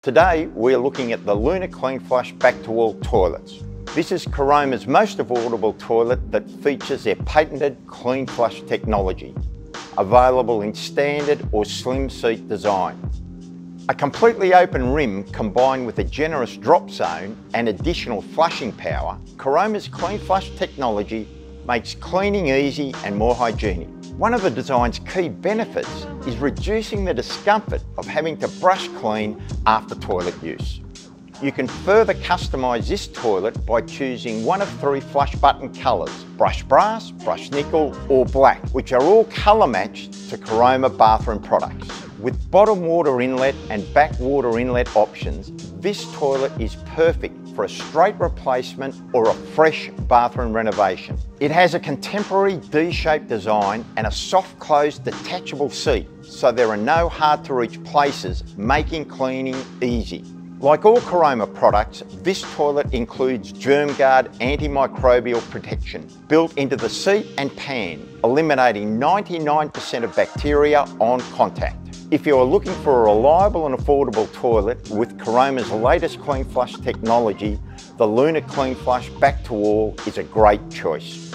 Today, we're looking at the Lunar Clean Flush back-to-wall toilets. This is Caroma's most affordable toilet that features their patented Clean Flush technology, available in standard or slim seat design. A completely open rim combined with a generous drop zone and additional flushing power, Caroma's Clean Flush technology makes cleaning easy and more hygienic. One of the design's key benefits is reducing the discomfort of having to brush clean after toilet use. You can further customise this toilet by choosing one of 3 flush button colours: brush brass, brush nickel or black, which are all colour matched to Caroma bathroom products. With bottom water inlet and back water inlet options, this toilet is perfect for a straight replacement or a fresh bathroom renovation. It has a contemporary D-shaped design and a soft closed detachable seat, so there are no hard to reach places, making cleaning easy. Like all Caroma products, this toilet includes GermGuard antimicrobial protection built into the seat and pan, eliminating 99% of bacteria on contact. If you are looking for a reliable and affordable toilet with Caroma's latest Clean Flush technology, the Lunar Clean Flush Back to Wall is a great choice.